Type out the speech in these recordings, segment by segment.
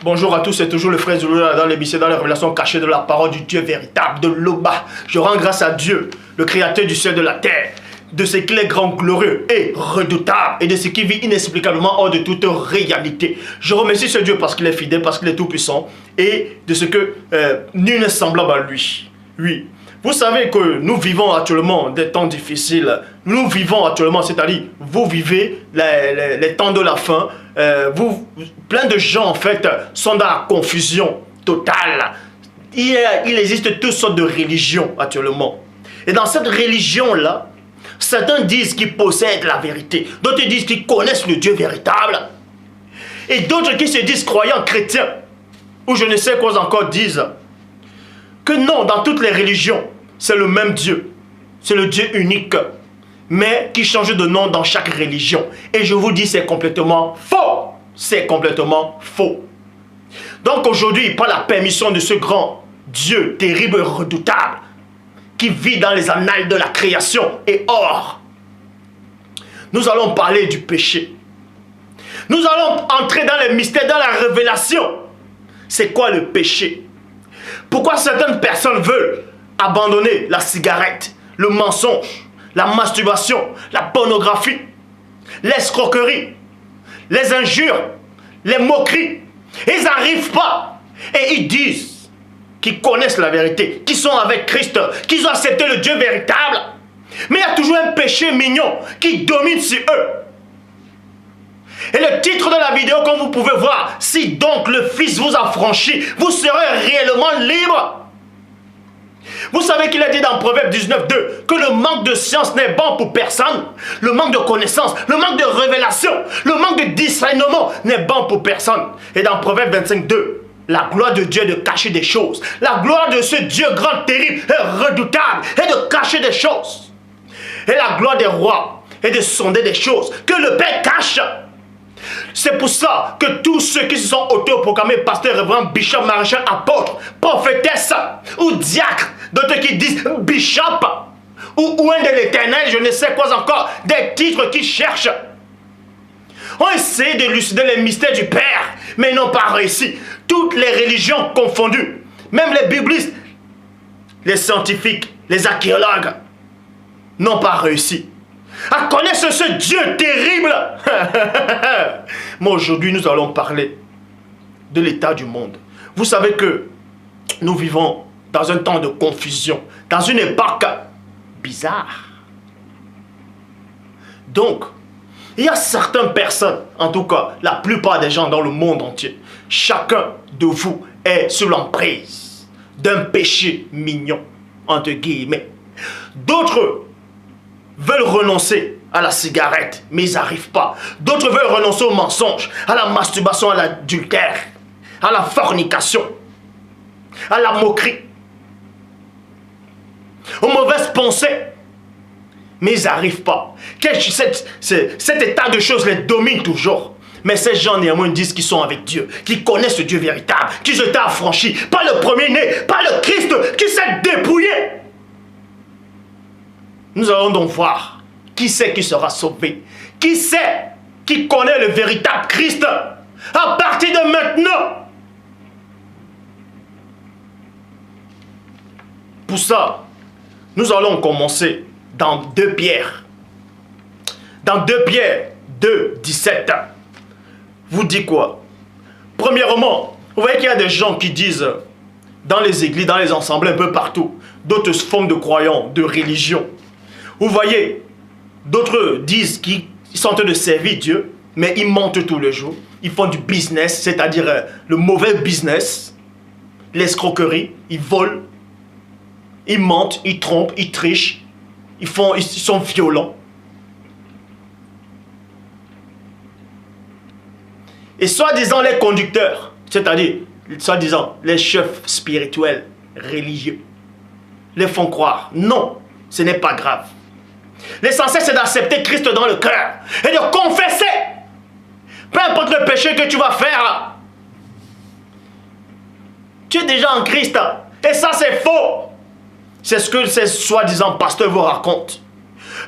Bonjour à tous, c'est toujours le frère Zouloula dans l'émission, dans les révélations cachées de la parole du Dieu véritable, de l'Oba. Je rends grâce à Dieu, le créateur du ciel et de la terre, de ce qu'il est grand, glorieux et redoutable, et de ce qui vit inexplicablement hors de toute réalité. Je remercie ce Dieu parce qu'il est fidèle, parce qu'il est tout-puissant, et de ce que nul n'est semblable à lui. Oui. Vous savez que nous vivons actuellement des temps difficiles. Nous vivons actuellement, c'est-à-dire, vous vivez les temps de la fin. Plein de gens, en fait, sont dans la confusion totale. Il existe toutes sortes de religions actuellement. Et dans cette religion-là, certains disent qu'ils possèdent la vérité. D'autres disent qu'ils connaissent le Dieu véritable. Et d'autres qui se disent croyants chrétiens, ou je ne sais quoi encore, disent que non, dans toutes les religions, c'est le même Dieu. C'est le Dieu unique, mais qui change de nom dans chaque religion. Et je vous dis, c'est complètement faux. C'est complètement faux. Donc aujourd'hui, par la permission de ce grand Dieu terrible et redoutable, qui vit dans les annales de la création et hors, nous allons parler du péché. Nous allons entrer dans les mystères, dans la révélation. C'est quoi le péché? Pourquoi certaines personnes veulent abandonner la cigarette, le mensonge, la masturbation, la pornographie, l'escroquerie, les injures, les moqueries? Ils n'arrivent pas. Et ils disent qu'ils connaissent la vérité, qu'ils sont avec Christ, qu'ils ont accepté le Dieu véritable. Mais il y a toujours un péché mignon qui domine sur eux. Et le titre de la vidéo, comme vous pouvez voir, si donc le Fils vous a franchi, vous serez réellement libre. Vous savez qu'il a dit dans Proverbe 19:2 que le manque de science n'est bon pour personne. Le manque de connaissance, le manque de révélation, le manque de discernement n'est bon pour personne. Et dans Proverbe 25:2, la gloire de Dieu est de cacher des choses. La gloire de ce Dieu grand, terrible et redoutable est de cacher des choses. Et la gloire des rois est de sonder des choses que le Père cache. C'est pour ça que tous ceux qui se sont autoproclamés pasteurs, révérends, bishops, maréchal, apôtres, prophétesses ou diacres, d'autres qui disent bishop ou un de l'éternel, je ne sais quoi encore, des titres qu'ils cherchent, ont essayé d'élucider les mystères du Père, mais ils n'ont pas réussi. Toutes les religions confondues, même les biblistes, les scientifiques, les archéologues, n'ont pas réussi à connaître ce Dieu terrible. Mais aujourd'hui, nous allons parler de l'état du monde. Vous savez que nous vivons dans un temps de confusion, dans une époque bizarre. Donc, il y a certaines personnes, en tout cas, la plupart des gens dans le monde entier, chacun de vous est sous l'emprise d'un péché mignon, entre guillemets. D'autres veulent renoncer à la cigarette, mais ils n'arrivent pas. D'autres veulent renoncer au mensonge, à la masturbation, à l'adultère, à la fornication, à la moquerie, aux mauvaises pensées, mais ils n'arrivent pas. Cet état de choses les domine toujours. Mais ces gens néanmoins disent qu'ils sont avec Dieu, qu'ils connaissent le Dieu véritable, qu'ils ont été affranchis par le premier-né, par le Christ qui s'est dépouillé. Nous allons donc voir qui c'est qui sera sauvé, qui c'est qui connaît le véritable Christ à partir de maintenant. Pour ça, nous allons commencer dans 2 Pierre. Dans 2 Pierre 2, 17, vous dit quoi? Premièrement, vous voyez qu'il y a des gens qui disent dans les églises, dans les assemblées, un peu partout, d'autres formes de croyants, de religion. Vous voyez, d'autres disent qu'ils sont en train de servir Dieu, mais ils mentent tous les jours. Ils font du business, c'est-à-dire le mauvais business, l'escroquerie, ils volent, ils mentent, ils trompent, ils trichent, ils sont violents. Et soi-disant les conducteurs, c'est-à-dire soi-disant les chefs spirituels, religieux, les font croire. Non, ce n'est pas grave. L'essentiel, c'est d'accepter Christ dans le cœur et de confesser. Peu importe le péché que tu vas faire, tu es déjà en Christ. Et ça, c'est faux. C'est ce que ces soi-disant pasteurs vous racontent.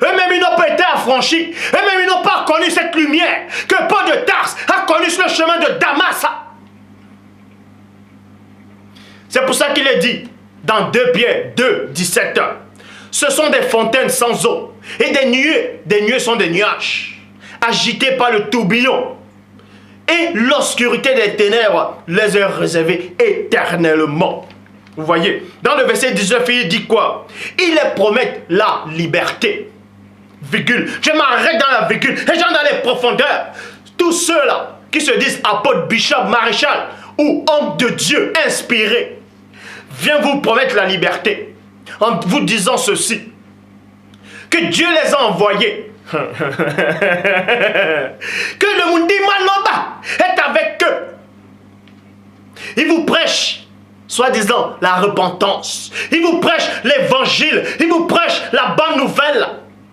Eux-mêmes, ils n'ont pas été affranchis. Eux-mêmes, ils n'ont pas connu cette lumière que Paul de Tarse a connu sur le chemin de Damas. C'est pour ça qu'il est dit dans 2 Pierre 2, 17. Ce sont des fontaines sans eau et des nuées sont des nuages agités par le tourbillon. Et l'obscurité des ténèbres les a réservés éternellement. Vous voyez, dans le verset 19, il dit quoi? Il les promet la liberté. Virgule. Je m'arrête dans la virgule et j'entre dans les profondeurs. Tous ceux-là qui se disent apôtres, bishop, maréchal ou hommes de Dieu inspirés viennent vous promettre la liberté en vous disant ceci, que Dieu les a envoyés. Que le Mundi Maloba est avec eux. Il vous prêche, soi-disant, la repentance. Il vous prêche l'évangile. Il vous prêche la bonne nouvelle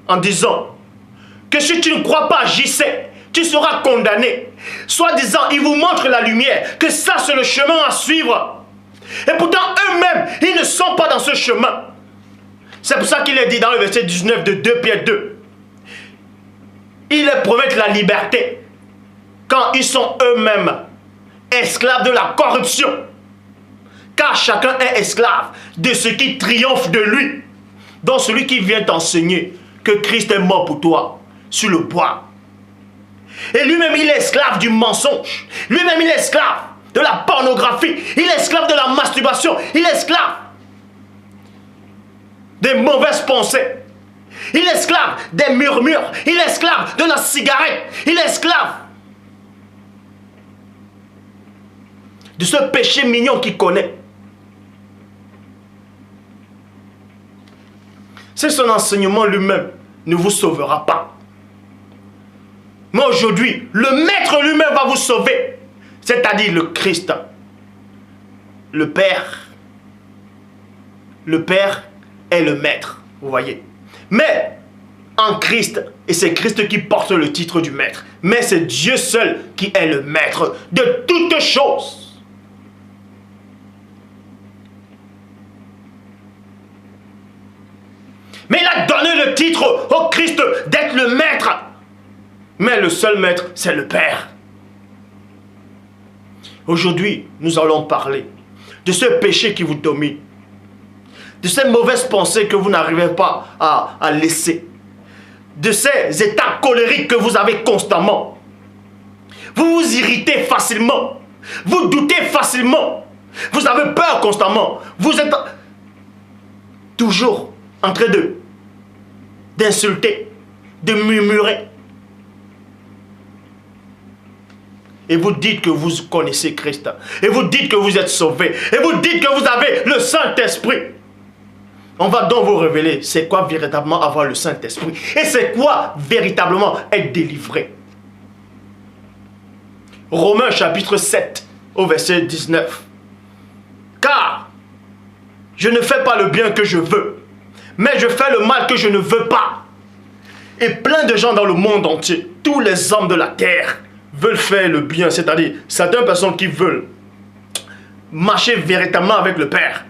en disant que si tu ne crois pas, j'y sais, tu seras condamné. Soi-disant, il vous montre la lumière, que ça c'est le chemin à suivre. Et pourtant, eux-mêmes, ils ne sont pas dans ce chemin. C'est pour ça qu'il est dit dans le verset 19 de 2 Pierre 2. Ils leur promettent la liberté quand ils sont eux-mêmes esclaves de la corruption. Car chacun est esclave de ce qui triomphe de lui. Donc celui qui vient t'enseigner que Christ est mort pour toi sur le bois. Et lui-même il est esclave du mensonge. Lui-même il est esclave de la pornographie. Il est esclave de la masturbation. Il est esclave des mauvaises pensées. Il est esclave des murmures. Il est esclave de la cigarette. Il est esclave de ce péché mignon qu'il connaît. C'est son enseignement lui-même ne vous sauvera pas. Mais aujourd'hui, le Maître lui-même va vous sauver. C'est-à-dire le Christ. Le Père. Le Père est le Maître. Vous voyez. Mais en Christ, et c'est Christ qui porte le titre du Maître. Mais c'est Dieu seul qui est le Maître de toutes choses. Mais il a donné le titre au Christ d'être le Maître. Mais le seul Maître, c'est le Père. Aujourd'hui, nous allons parler de ce péché qui vous domine. De ces mauvaises pensées que vous n'arrivez pas à laisser. De ces états colériques que vous avez constamment. Vous vous irritez facilement. Vous doutez facilement. Vous avez peur constamment. Vous êtes toujours en train d'insulter, de murmurer. Et vous dites que vous connaissez Christ. Et vous dites que vous êtes sauvé. Et vous dites que vous avez le Saint-Esprit. On va donc vous révéler c'est quoi véritablement avoir le Saint-Esprit. Et c'est quoi véritablement être délivré. Romains chapitre 7 au verset 19. Car je ne fais pas le bien que je veux, mais je fais le mal que je ne veux pas. Et plein de gens dans le monde entier, tous les hommes de la terre, veulent faire le bien. C'est-à-dire certaines personnes qui veulent marcher véritablement avec le Père.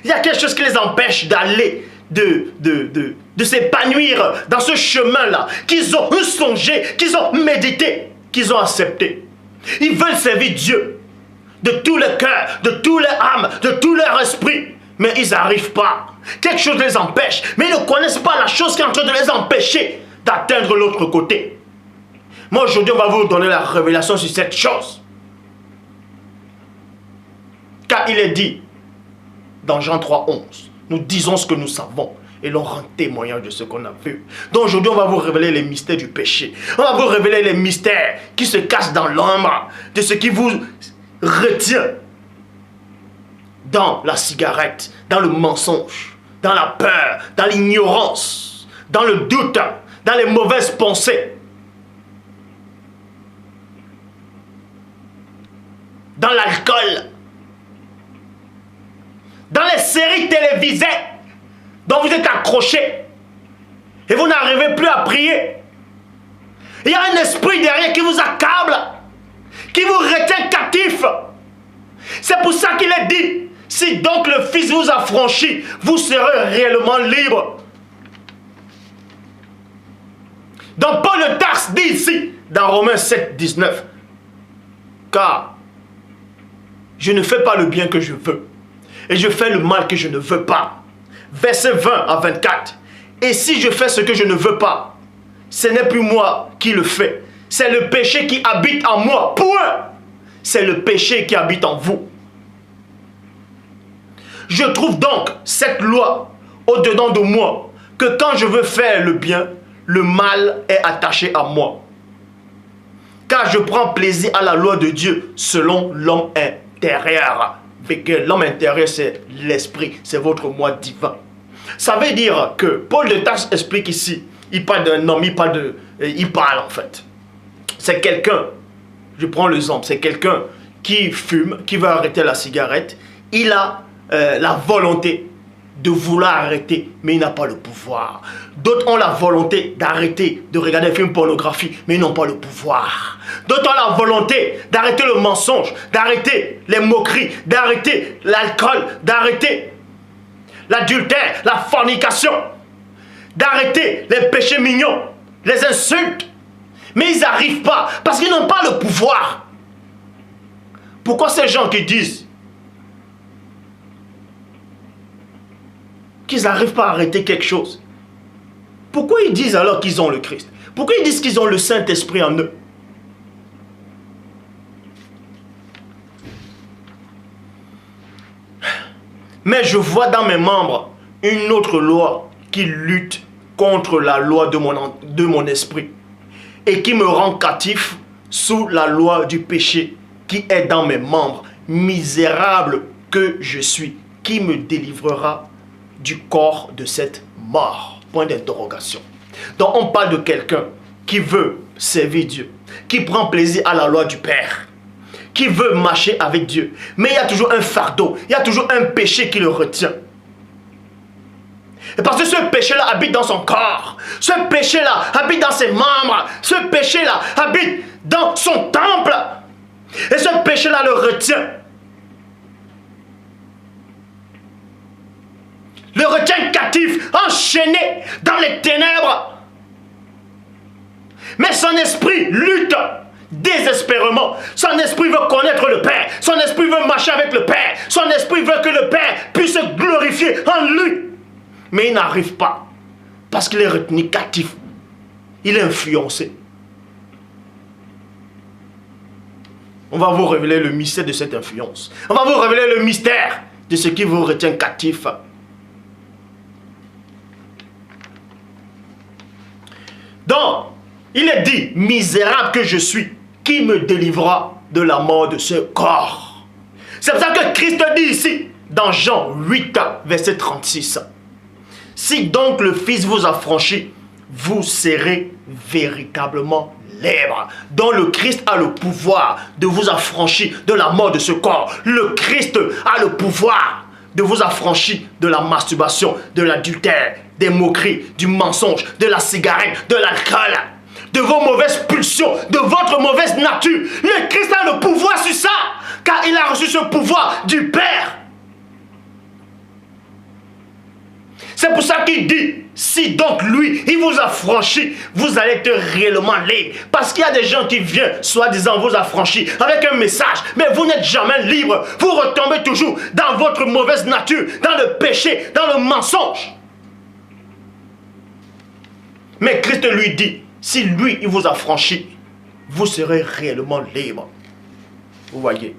Il y a quelque chose qui les empêche d'aller, de s'épanouir dans ce chemin-là, qu'ils ont songé, qu'ils ont médité, qu'ils ont accepté. Ils veulent servir Dieu de tout leur cœur, de tout leur âme, de tout leur esprit. Mais ils n'arrivent pas. Quelque chose les empêche. Mais ils ne connaissent pas la chose qui est en train de les empêcher d'atteindre l'autre côté. Moi aujourd'hui, on va vous donner la révélation sur cette chose. Car il est dit dans Jean 3, 11, nous disons ce que nous savons et l'on rend témoignage de ce qu'on a vu. Donc aujourd'hui, on va vous révéler les mystères du péché. On va vous révéler les mystères qui se cachent dans l'ombre, de ce qui vous retient dans la cigarette, dans le mensonge, dans la peur, dans l'ignorance, dans le doute, dans les mauvaises pensées, dans l'alcool, dans les séries télévisées dont vous êtes accrochés et vous n'arrivez plus à prier. Il y a un esprit derrière qui vous accable, qui vous retient captif. C'est pour ça qu'il est dit, si donc le Fils vous a franchi, vous serez réellement libre. Donc Paul de Tarse dit ici, dans Romains 7, 19, car je ne fais pas le bien que je veux, et je fais le mal que je ne veux pas. Verset 20 à 24. Et si je fais ce que je ne veux pas, ce n'est plus moi qui le fais. C'est le péché qui habite en moi. Point. C'est le péché qui habite en vous. Je trouve donc cette loi au-dedans de moi, que quand je veux faire le bien, le mal est attaché à moi. Car je prends plaisir à la loi de Dieu selon l'homme intérieur. L'homme intérieur, c'est l'esprit, c'est votre moi divin. Ça veut dire que Paul de Tarse explique ici, il parle d'un homme, il parle en fait. C'est quelqu'un, je prends l'exemple, c'est quelqu'un qui fume, qui veut arrêter la cigarette. Il a la volonté de vouloir arrêter, mais il n'a pas le pouvoir. D'autres ont la volonté d'arrêter de regarder des films pornographiques, mais ils n'ont pas le pouvoir. D'autres ont la volonté d'arrêter le mensonge, d'arrêter les moqueries, d'arrêter l'alcool, d'arrêter l'adultère, la fornication, d'arrêter les péchés mignons, les insultes. Mais ils n'arrivent pas, parce qu'ils n'ont pas le pouvoir. Pourquoi ces gens qui disent qu'ils n'arrivent pas à arrêter quelque chose? Pourquoi ils disent alors qu'ils ont le Christ? Pourquoi ils disent qu'ils ont le Saint-Esprit en eux? Mais je vois dans mes membres une autre loi qui lutte contre la loi de mon esprit et qui me rend captif sous la loi du péché qui est dans mes membres. Misérable que je suis, qui me délivrera du corps de cette mort? Point d'interrogation. Donc on parle de quelqu'un qui veut servir Dieu, qui prend plaisir à la loi du Père, qui veut marcher avec Dieu. Mais il y a toujours un fardeau, il y a toujours un péché qui le retient. Et parce que ce péché-là habite dans son corps, ce péché-là habite dans ses membres, ce péché-là habite dans son temple. Et ce péché-là le retient. Le retient captif, enchaîné dans les ténèbres. Mais son esprit lutte désespérément. Son esprit veut connaître le Père. Son esprit veut marcher avec le Père. Son esprit veut que le Père puisse se glorifier en lui. Mais il n'arrive pas. Parce qu'il est retenu captif. Il est influencé. On va vous révéler le mystère de cette influence. On va vous révéler le mystère de ce qui vous retient captif. Donc, il est dit, misérable que je suis, qui me délivrera de la mort de ce corps? C'est pour ça que Christ dit ici, dans Jean 8, verset 36. Si donc le Fils vous a franchi, vous serez véritablement libre. Donc le Christ a le pouvoir de vous affranchir de la mort de ce corps. Le Christ a le pouvoir de vous affranchir de la masturbation, de l'adultère, des moqueries, du mensonge, de la cigarette, de l'alcool, de vos mauvaises pulsions, de votre mauvaise nature. Le Christ a le pouvoir sur ça, car il a reçu ce pouvoir du Père. C'est pour ça qu'il dit, si donc lui, il vous a franchi, vous allez être réellement libre. Parce qu'il y a des gens qui viennent, soi-disant, vous affranchir avec un message, mais vous n'êtes jamais libre. Vous retombez toujours dans votre mauvaise nature, dans le péché, dans le mensonge. Mais Christ lui dit, si lui, il vous a franchi, vous serez réellement libre. Vous voyez?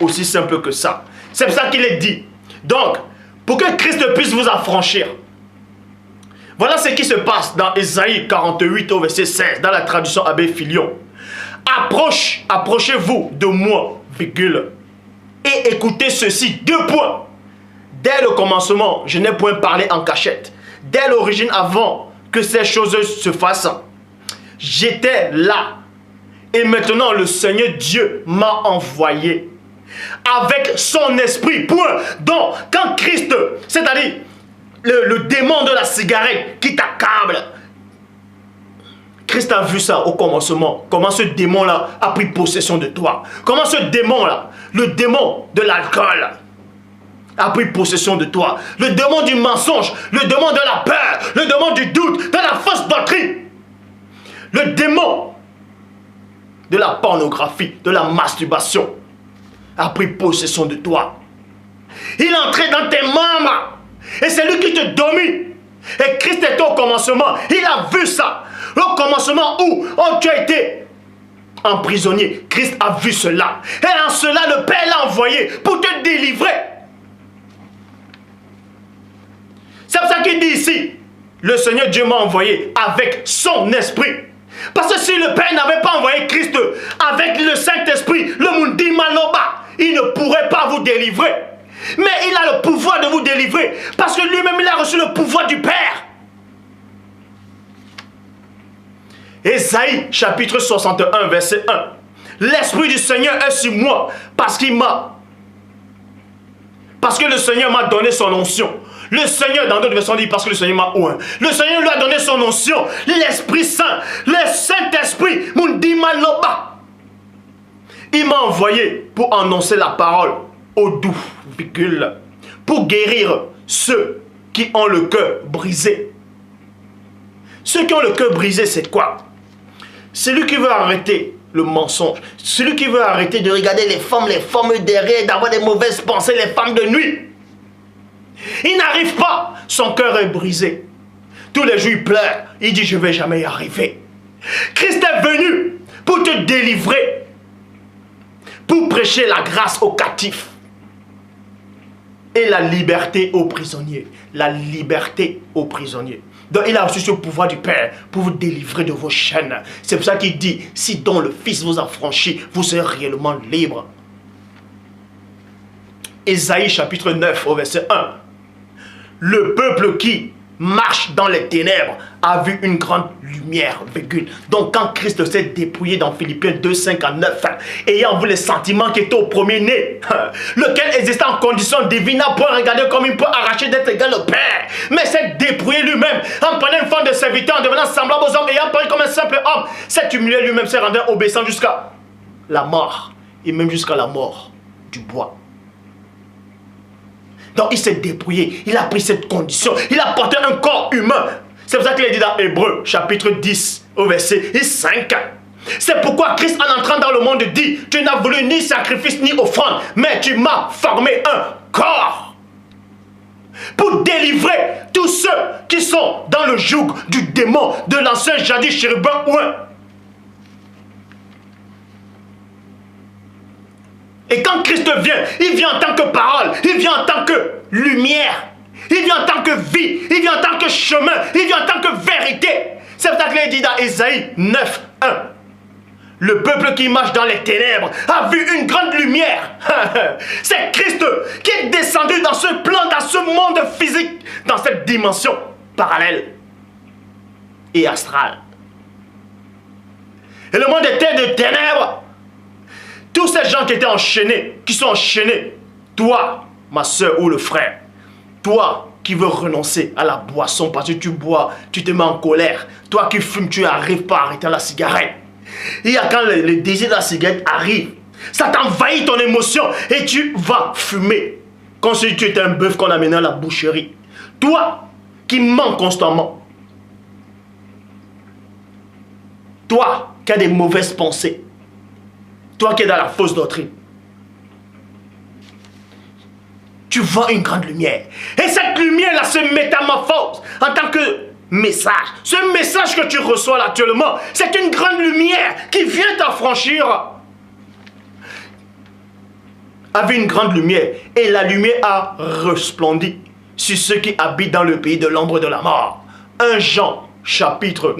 Aussi simple que ça. C'est pour ça qu'il est dit. Donc, pour que Christ puisse vous affranchir, voilà ce qui se passe dans Ésaïe 48 au verset 16, dans la traduction Abbé Filion. Approchez-vous de moi, virgule, et écoutez ceci, 2 points. Dès le commencement, je n'ai point parlé en cachette. Dès l'origine, avant que ces choses se fassent, j'étais là. Et maintenant, le Seigneur Dieu m'a envoyé avec son esprit, point. Donc, quand Christ, c'est-à-dire le démon de la cigarette qui t'accable, Christ a vu ça au commencement, comment ce démon-là a pris possession de toi, comment ce démon-là, le démon de l'alcool, a pris possession de toi, le démon du mensonge, le démon de la peur, le démon du doute, de la fausse doctrine, le démon de la pornographie, de la masturbation, a pris possession de toi. Il est entré dans tes membres. Et c'est lui qui te domine. Et Christ était au commencement. Il a vu ça. Au commencement où tu as été emprisonné. Christ a vu cela. Et en cela, le Père l'a envoyé pour te délivrer. C'est pour ça qu'il dit ici, le Seigneur Dieu m'a envoyé avec son esprit. Parce que si le Père n'avait pas envoyé Christ avec le Saint-Esprit, le Mundi Maloba, il ne pourrait pas vous délivrer. Mais il a le pouvoir de vous délivrer. Parce que lui-même, il a reçu le pouvoir du Père. Ésaïe, chapitre 61, verset 1. L'Esprit du Seigneur est sur moi, parce que le Seigneur m'a donné son onction. Le Seigneur, dans d'autres versions, dit parce que le Seigneur m'a oint. Le Seigneur lui a donné son onction. L'Esprit Saint, le Saint-Esprit, Mundima Loba. Il m'a envoyé pour annoncer la parole au doux, pour guérir ceux qui ont le cœur brisé. Ceux qui ont le cœur brisé, c'est quoi? Celui qui veut arrêter le mensonge, celui qui veut arrêter de regarder les femmes derrière, d'avoir des mauvaises pensées, les femmes de nuit. Il n'arrive pas, son cœur est brisé. Tous les jours il pleure, il dit je ne vais jamais y arriver. Christ est venu pour te délivrer, pour prêcher la grâce aux captifs et la liberté aux prisonniers. La liberté aux prisonniers. Donc il a reçu ce pouvoir du Père pour vous délivrer de vos chaînes. C'est pour ça qu'il dit, si donc le Fils vous a franchi, vous serez réellement libre. Ésaïe chapitre 9 au verset 1. Le peuple qui marche dans les ténèbres a vu une grande lumière, virgule. Donc quand Christ s'est dépouillé dans Philippiens 2, 5 à 9, ayant vu les sentiments qui étaient au premier-né, lequel existait en condition divine, n'a point regardé comme il peut arracher d'être égal au Père, mais s'est dépouillé lui-même, en prenant une forme de serviteur, en devenant semblable aux hommes, ayant paru comme un simple homme, s'est humilié lui-même, s'est rendu obéissant jusqu'à la mort, et même jusqu'à la mort du bois. Donc il s'est dépouillé, il a pris cette condition, il a porté un corps humain. C'est pour ça qu'il est dit dans Hébreux, chapitre 10, au verset 5. C'est pourquoi Christ, en entrant dans le monde, dit, tu n'as voulu ni sacrifice ni offrande, mais tu m'as formé un corps. Pour délivrer tous ceux qui sont dans le joug du démon, de l'ancien jadis chérubin ouin. Et quand Christ vient, il vient en tant que parole, il vient en tant que lumière, il vient en tant que vie, il vient en tant que chemin, il vient en tant que vérité. C'est pour ça qu'il est dit dans Ésaïe 9, 1. Le peuple qui marche dans les ténèbres a vu une grande lumière. C'est Christ qui est descendu dans ce plan, dans ce monde physique, dans cette dimension parallèle et astrale. Et le monde était de ténèbres. Tous ces gens qui étaient enchaînés, qui sont enchaînés, toi, ma soeur ou le frère, toi qui veux renoncer à la boisson parce que tu bois, tu te mets en colère, toi qui fumes, tu n'arrives pas à arrêter la cigarette. Il y a quand le désir de la cigarette arrive, ça t'envahit ton émotion et tu vas fumer, comme si tu étais un bœuf qu'on amenait à la boucherie. Toi qui mens constamment, toi qui as des mauvaises pensées, toi qui es dans la fausse doctrine, tu vois une grande lumière. Et cette lumière-là se métamorphose en tant que message. Ce message que tu reçois là actuellement, c'est une grande lumière qui vient t'affranchir. Avait une grande lumière. Et la lumière a resplendi sur ceux qui habitent dans le pays de l'ombre de la mort. Jean chapitre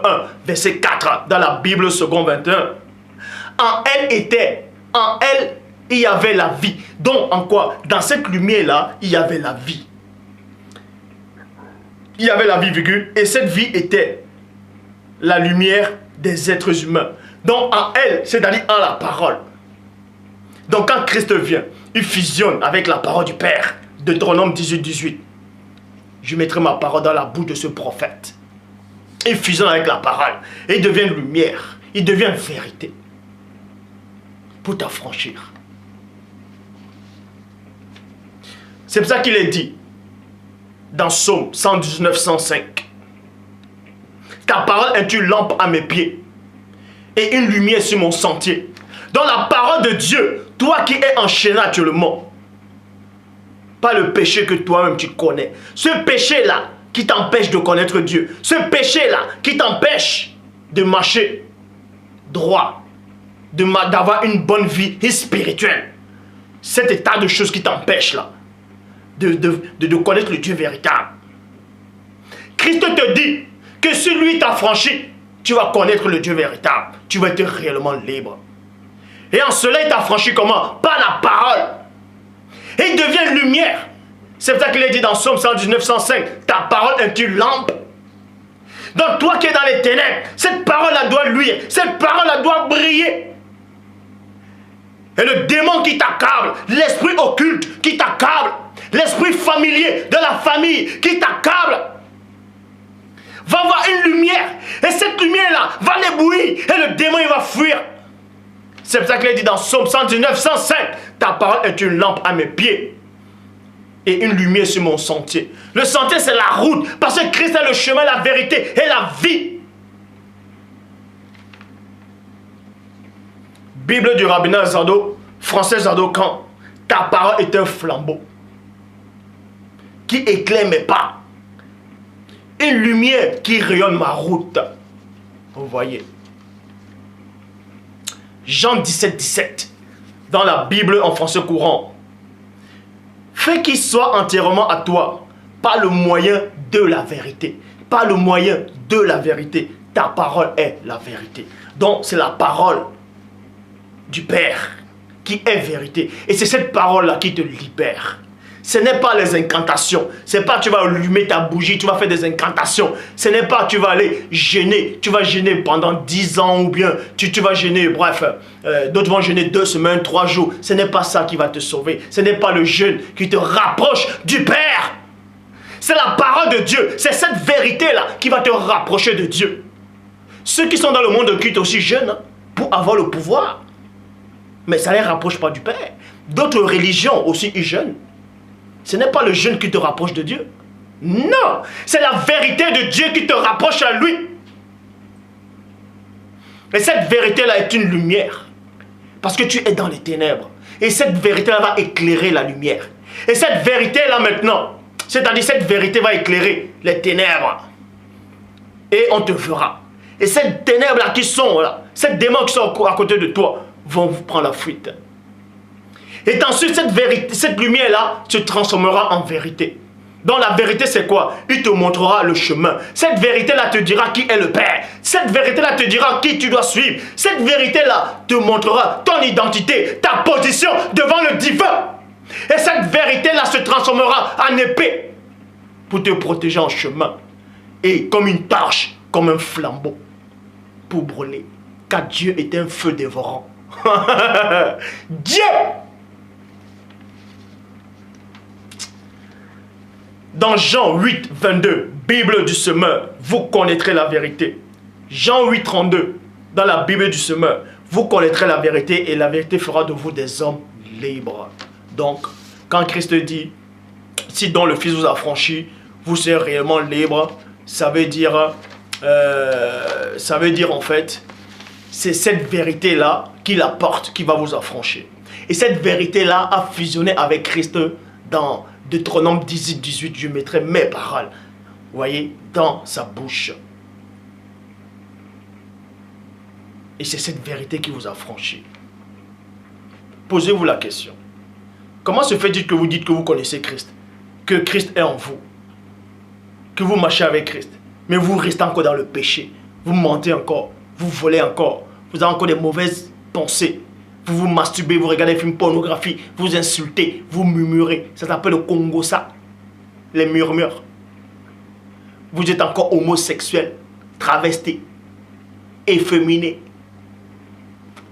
1, verset 4, dans la Bible second 21. En elle, il y avait la vie. Donc, en quoi? Dans cette lumière-là, il y avait la vie. Il y avait la vie, virgule. Et cette vie était la lumière des êtres humains. Donc, en elle, c'est-à-dire en la parole. Donc, quand Christ vient, il fusionne avec la parole du Père. Deutéronome 18, 18. Je mettrai ma parole dans la bouche de ce prophète. Il fusionne avec la parole. Et il devient lumière. Il devient vérité. Pour t'affranchir. C'est pour ça qu'il est dit dans Psaume 119, 105. Ta parole est une lampe à mes pieds et une lumière sur mon sentier. Dans la parole de Dieu, toi qui es enchaîné actuellement, Pas le péché que toi-même tu connais. Ce péché-là qui t'empêche de connaître Dieu. Ce péché-là qui t'empêche de marcher droit. D'avoir une bonne vie spirituelle. Cet état de choses qui t'empêche là. De connaître le Dieu véritable. Christ te dit que si lui t'a franchi, tu vas connaître le Dieu véritable. Tu vas être réellement libre. Et en cela, il t'a franchi comment? Par la parole. Et il devient lumière. C'est pour ça qu'il est dit dans Psaume 119, 105, ta parole est une lampe. Donc toi qui es dans les ténèbres, cette parole-là doit luire. Cette parole-là doit briller. Et le démon qui t'accable, l'esprit occulte qui t'accable, l'esprit familier de la famille qui t'accable, va voir une lumière. Et cette lumière-là va l'éblouir. Et le démon, il va fuir. C'est pour ça qu'il est dit dans Psaume 119, 105, ta parole est une lampe à mes pieds et une lumière sur mon sentier. Le sentier, c'est la route. Parce que Christ est le chemin, la vérité et la vie. Bible du rabbinat Zardo, français Zardo Khan. Ta parole est un flambeau qui éclaire mes pas. Une lumière qui rayonne ma route. Vous voyez. Jean 17, 17. Dans la Bible en français courant. Fais qu'il soit entièrement à toi par le moyen de la vérité. Par le moyen de la vérité. Ta parole est la vérité. Donc c'est la parole du Père qui est vérité. Et c'est cette parole-là qui te libère. Ce n'est pas les incantations. Ce n'est pas tu vas allumer ta bougie, tu vas faire des incantations. Ce n'est pas tu vas aller jeûner. Tu vas jeûner pendant 10 ans ou bien tu vas jeûner, bref, d'autres vont jeûner 2 semaines, 3 jours. Ce n'est pas ça qui va te sauver. Ce n'est pas le jeûne qui te rapproche du Père. C'est la parole de Dieu. C'est cette vérité-là qui va te rapprocher de Dieu. Ceux qui sont dans le monde occulte aussi jeûnent pour avoir le pouvoir. Mais ça ne les rapproche pas du Père. D'autres religions aussi ils jeûnent. Ce n'est pas le jeûne qui te rapproche de Dieu. Non, c'est la vérité de Dieu qui te rapproche à lui. Et cette vérité-là est une lumière. Parce que tu es dans les ténèbres. Et cette vérité-là va éclairer la lumière. Et cette vérité-là maintenant, c'est-à-dire cette vérité va éclairer les ténèbres. Et on te verra. Et ces ténèbres-là qui sont là, ces démons qui sont à côté de toi, vont vous prendre la fuite. Et ensuite, cette lumière-là se transformera en vérité. Donc la vérité, c'est quoi? Il te montrera le chemin. Cette vérité-là te dira qui est le Père. Cette vérité-là te dira qui tu dois suivre. Cette vérité-là te montrera ton identité, ta position devant le divin. Et cette vérité-là se transformera en épée pour te protéger en chemin. Et comme une torche, comme un flambeau pour brûler. Car Dieu est un feu dévorant. Dieu! Dans Jean 8, 22, Bible du semeur, vous connaîtrez la vérité. Jean 8, 32, dans la Bible du semeur, vous connaîtrez la vérité et la vérité fera de vous des hommes libres. Donc, quand Christ dit, si donc le Fils vous a franchi, vous serez réellement libre, ça veut dire en fait, c'est cette vérité-là qu'il apporte, qui va vous affranchir. Et cette vérité-là a fusionné avec Christ dans Deutéronome 18, 18, je mettrai mes paroles, vous voyez, dans sa bouche. Et c'est cette vérité qui vous a franchi. Posez-vous la question. Comment se fait-il que vous dites que vous connaissez Christ? Que Christ est en vous? Que vous marchez avec Christ? Mais vous restez encore dans le péché. Vous mentez encore. Vous volez encore. Vous avez encore des mauvaises pensées. Vous vous masturbez, vous regardez des films pornographiques, vous insultez, vous murmurez. Ça s'appelle le Congo, ça. Les murmures. Vous êtes encore homosexuel, travesti, efféminé,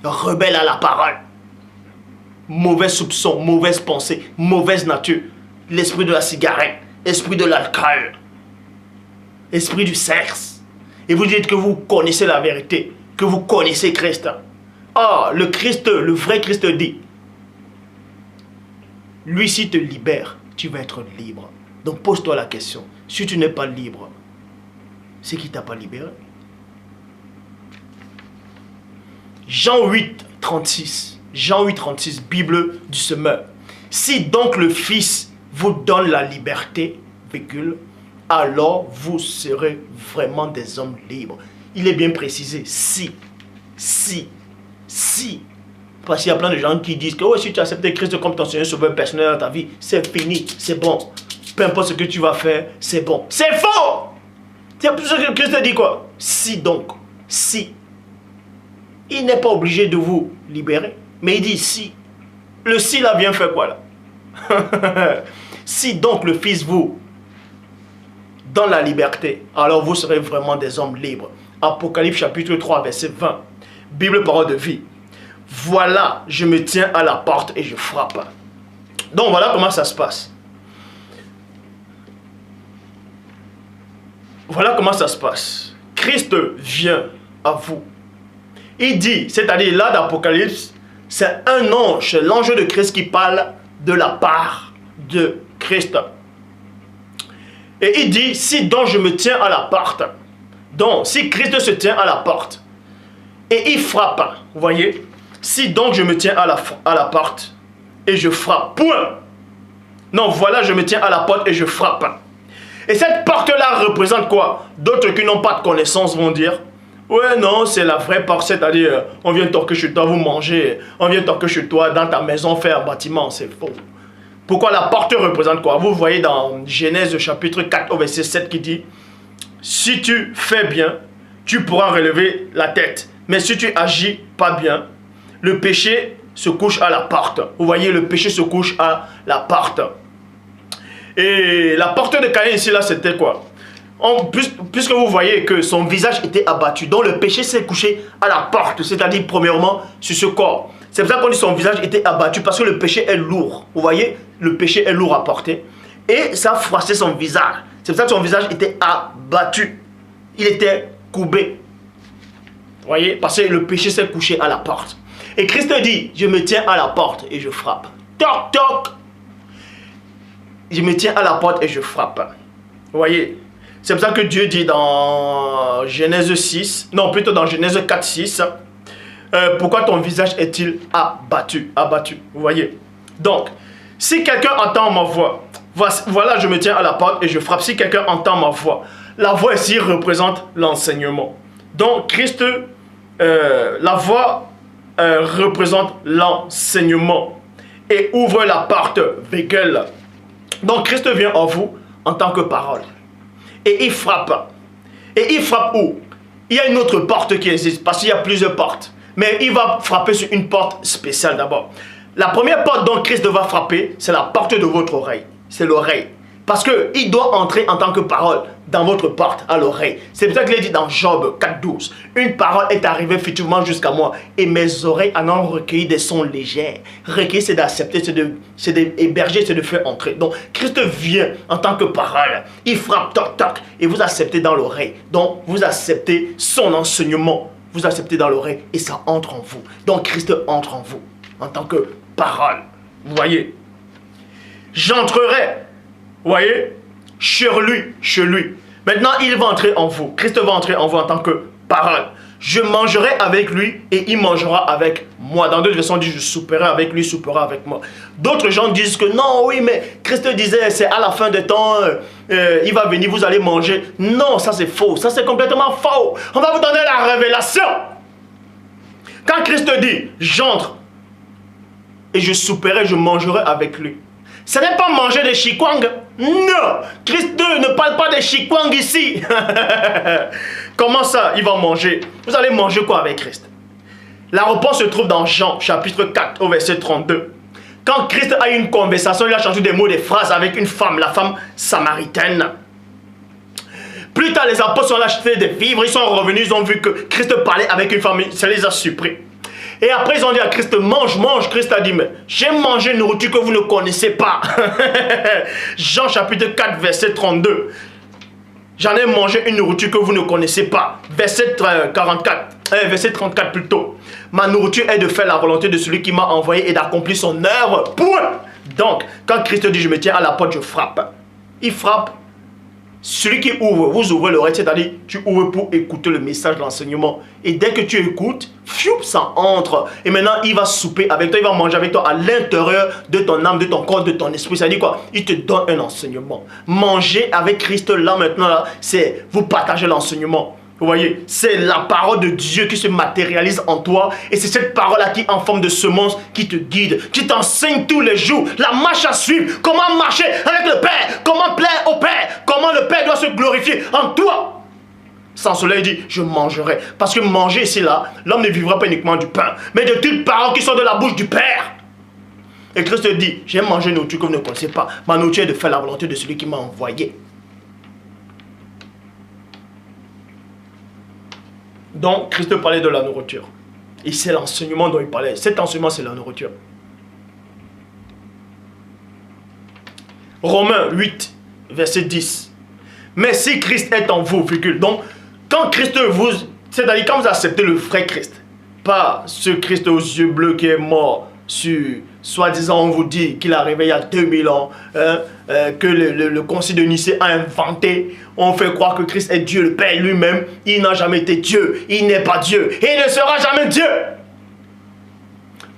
rebelle à la parole. Mauvais soupçon, mauvaise pensée, mauvaise nature. L'esprit de la cigarette, l'esprit de l'alcool, l'esprit du sexe. Et vous dites que vous connaissez la vérité, que vous connaissez Christ. Ah, le Christ, le vrai Christ dit, lui s'il te libère, tu vas être libre. Donc pose-toi la question, si tu n'es pas libre, c'est qui t'a pas libéré? Jean 8, 36, Jean 8, 36, Bible du semeur. Si donc le Fils vous donne la liberté, virgule, alors vous serez vraiment des hommes libres. Il est bien précisé, si. Parce qu'il y a plein de gens qui disent que oh, si tu acceptes Christ comme ton Seigneur Sauveur personnel dans ta vie, c'est fini, c'est bon. Peu importe ce que tu vas faire, c'est bon. C'est faux! C'est pour ça que Christ dit quoi? Si donc, si. Il n'est pas obligé de vous libérer, mais il dit si. Le si là vient faire quoi là? Si donc le Fils vous donne la liberté, alors vous serez vraiment des hommes libres. Apocalypse chapitre 3, verset 20. Bible parole de vie. Voilà, je me tiens à la porte et je frappe. Donc voilà comment ça se passe. Voilà comment ça se passe. Christ vient à vous. Il dit, c'est-à-dire là d'Apocalypse, c'est un ange, c'est l'ange de Christ qui parle de la part de Christ. Et il dit, si donc je me tiens à la porte, donc si Christ se tient à la porte, et il frappe, vous voyez, si donc je me tiens à la porte, et je frappe, point. Non, voilà, je me tiens à la porte et je frappe. Et cette porte-là représente quoi? D'autres qui n'ont pas de connaissance vont dire, ouais, non, c'est la vraie porte, c'est-à-dire, on vient toquer chez toi, vous mangez, on vient toquer chez toi, dans ta maison, faire un bâtiment, c'est faux. Pourquoi la porte représente quoi? Vous voyez dans Genèse chapitre 4 au verset 7 qui dit, si tu fais bien, tu pourras relever la tête. Mais si tu agis pas bien, le péché se couche à la porte. Vous voyez, le péché se couche à la porte. Et la porte de Caïn ici, là, c'était quoi? Puisque vous voyez que son visage était abattu, donc le péché s'est couché à la porte, c'est-à-dire premièrement sur ce corps. C'est pour ça qu'on dit que son visage était abattu, parce que le péché est lourd. Vous voyez, le péché est lourd à porter. Et ça froissait son visage. C'est pour ça que son visage était abattu. Il était courbé. Vous voyez, parce que le péché s'est couché à la porte. Et Christ dit, je me tiens à la porte et je frappe. Toc, toc. Je me tiens à la porte et je frappe. Vous voyez, c'est pour ça que Dieu dit dans Genèse 6, non plutôt dans Genèse 4, 6, pourquoi ton visage est-il abattu? Abattu, vous voyez. Donc, si quelqu'un entend ma voix, voilà, je me tiens à la porte et je frappe. Si quelqu'un entend ma voix, la voix ici représente l'enseignement. Donc, Christ, la voix représente l'enseignement et ouvre la porte, véhicule. Donc, Christ vient en vous en tant que parole. Et il frappe. Et il frappe où? Il y a une autre porte qui existe, parce qu'il y a plusieurs portes. Mais il va frapper sur une porte spéciale d'abord. La première porte dont Christ va frapper, c'est la porte de votre oreille. C'est l'oreille. Parce qu'il doit entrer en tant que parole dans votre porte à l'oreille. C'est pour ça qu'il est dit dans Job 4.12. Une parole est arrivée effectivement jusqu'à moi et mes oreilles en ont recueilli des sons légers. Recueillir, c'est d'accepter, c'est d'héberger, c'est de faire entrer. Donc Christ vient en tant que parole. Il frappe toc toc et vous acceptez dans l'oreille. Donc vous acceptez son enseignement. Vous acceptez dans l'oreille et ça entre en vous. Donc Christ entre en vous en tant que parole. Vous voyez? J'entrerai. Vous voyez, chez lui. Maintenant, il va entrer en vous. Christ va entrer en vous en tant que parole. Je mangerai avec lui et il mangera avec moi. Dans d'autres versions, on dit je souperai avec lui, il soupera avec moi. D'autres gens disent que non, oui, mais Christ disait c'est à la fin des temps, il va venir, vous allez manger. Non, ça c'est faux. Ça c'est complètement faux. On va vous donner la révélation. Quand Christ dit j'entre et je souperai, je mangerai avec lui. Ce n'est pas manger des chikwang. Non. Christ ne parle pas des chikwang ici. Comment ça, il va manger? Vous allez manger quoi avec Christ? La réponse se trouve dans Jean, chapitre 4, au verset 32. Quand Christ a eu une conversation, il a changé des mots, des phrases avec une femme, la femme samaritaine. Plus tard, les apôtres sont achetés des vivres, ils sont revenus, ils ont vu que Christ parlait avec une femme, ça les a surpris. Et après, ils ont dit à Christ, mange, mange. Christ a dit, mais j'ai mangé une nourriture que vous ne connaissez pas. Jean chapitre 4, verset 32. J'en ai mangé une nourriture que vous ne connaissez pas. Verset 34 plutôt. Ma nourriture est de faire la volonté de celui qui m'a envoyé et d'accomplir son œuvre. Point. Donc, quand Christ dit, je me tiens à la porte, je frappe. Il frappe celui qui ouvre, vous ouvrez l'oreille, c'est-à-dire tu ouvres pour écouter le message de l'enseignement. Et dès que tu écoutes, ça entre. Et maintenant, il va souper avec toi, il va manger avec toi à l'intérieur de ton âme, de ton corps, de ton esprit. Ça dit quoi? Il te donne un enseignement. Manger avec Christ là maintenant, là, c'est vous partagez l'enseignement. Vous voyez, c'est la parole de Dieu qui se matérialise en toi. Et c'est cette parole-là qui, en forme de semence, qui te guide, qui t'enseigne tous les jours la marche à suivre, comment marcher avec le Père, comment plaire au Père, comment le Père doit se glorifier en toi. Sans cela, il dit, je mangerai. Parce que manger, c'est là, l'homme ne vivra pas uniquement du pain, mais de toutes paroles qui sont de la bouche du Père. Et Christ dit, j'ai mangé une nourriture que vous ne connaissez pas. Ma nourriture est de faire la volonté de celui qui m'a envoyé. Donc, Christ parlait de la nourriture. Et c'est l'enseignement dont il parlait. Cet enseignement, c'est la nourriture. Romains 8, verset 10. Mais si Christ est en vous, virgule. Donc, quand Christ vous... C'est-à-dire quand vous acceptez le vrai Christ, pas ce Christ aux yeux bleus qui est mort sur... Soi-disant, on vous dit qu'il est arrivé il y a 2000 ans, que le concile de Nicée a inventé. On fait croire que Christ est Dieu, le Père lui-même. Il n'a jamais été Dieu. Il n'est pas Dieu. Et il ne sera jamais Dieu.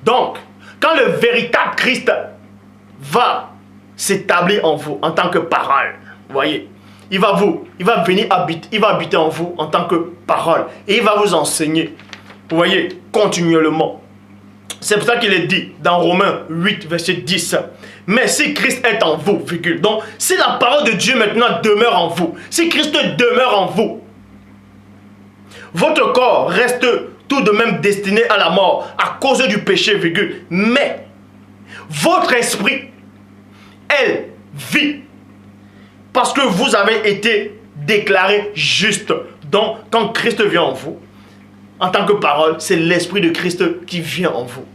Donc, quand le véritable Christ va s'établir en vous en tant que parole, vous voyez, il va venir habiter, il va habiter en vous en tant que parole. Et il va vous enseigner, vous voyez, continuellement. C'est pour ça qu'il est dit dans Romains 8, verset 10. Mais si Christ est en vous, virgule. Donc, si la parole de Dieu maintenant demeure en vous, si Christ demeure en vous, votre corps reste tout de même destiné à la mort à cause du péché, virgule. Mais votre esprit, elle, vit parce que vous avez été déclaré juste. Donc, quand Christ vient en vous, en tant que parole, c'est l'esprit de Christ qui vient en vous.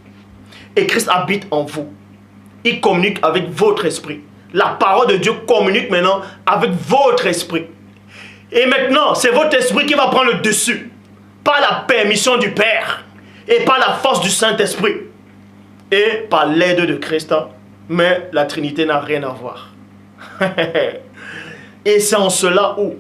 Et Christ habite en vous. Il communique avec votre esprit. La parole de Dieu communique maintenant avec votre esprit. Et maintenant, c'est votre esprit qui va prendre le dessus. Par la permission du Père. Et par la force du Saint-Esprit. Et par l'aide de Christ. Mais la Trinité n'a rien à voir. Et c'est en cela où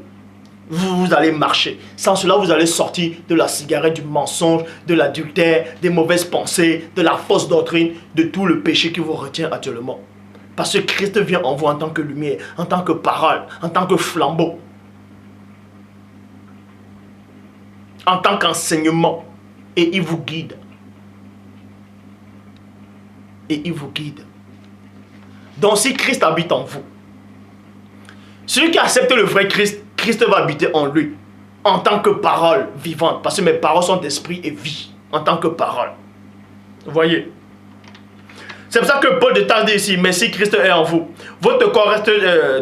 vous allez marcher. Sans cela, vous allez sortir de la cigarette, du mensonge, de l'adultère, des mauvaises pensées, de la fausse doctrine, de tout le péché qui vous retient actuellement. Parce que Christ vient en vous en tant que lumière, en tant que parole, en tant que flambeau, en tant qu'enseignement. Et il vous guide. Et il vous guide. Donc si Christ habite en vous, celui qui accepte le vrai Christ, Christ va habiter en lui, en tant que parole vivante. Parce que mes paroles sont d'esprit et vie, en tant que parole. Vous voyez? C'est pour ça que Paul de Tarse dit ici, mais si Christ est en vous, votre corps reste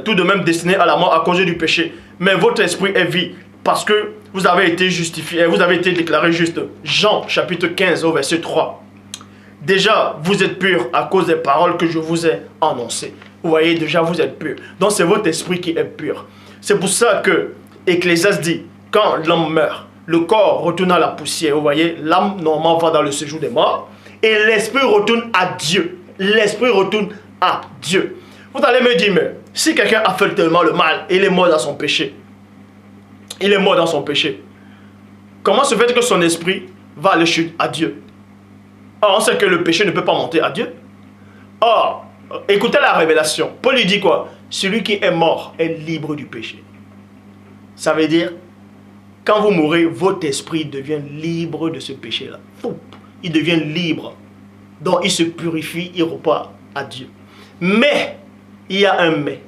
tout de même destiné à la mort à cause du péché. Mais votre esprit est vie, parce que vous avez été justifié, vous avez été déclaré juste. Jean chapitre 15 au verset 3. Déjà, vous êtes purs à cause des paroles que je vous ai annoncées. Vous voyez, déjà vous êtes purs. Donc c'est votre esprit qui est pur. C'est pour ça que Ecclésiaste dit, quand l'homme meurt, le corps retourne à la poussière. Vous voyez, l'âme normalement va dans le séjour des morts. Et l'esprit retourne à Dieu. L'esprit retourne à Dieu. Vous allez me dire, mais si quelqu'un a fait tellement le mal, il est mort dans son péché. Il est mort dans son péché. Comment se fait que son esprit va aller chuter à Dieu? Or, on sait que le péché ne peut pas monter à Dieu. Or, écoutez la révélation. Paul lui dit quoi? Celui qui est mort est libre du péché. Ça veut dire, quand vous mourrez, votre esprit devient libre de ce péché-là. Il devient libre. Donc, il se purifie, il repart à Dieu. Mais, il y a un mais.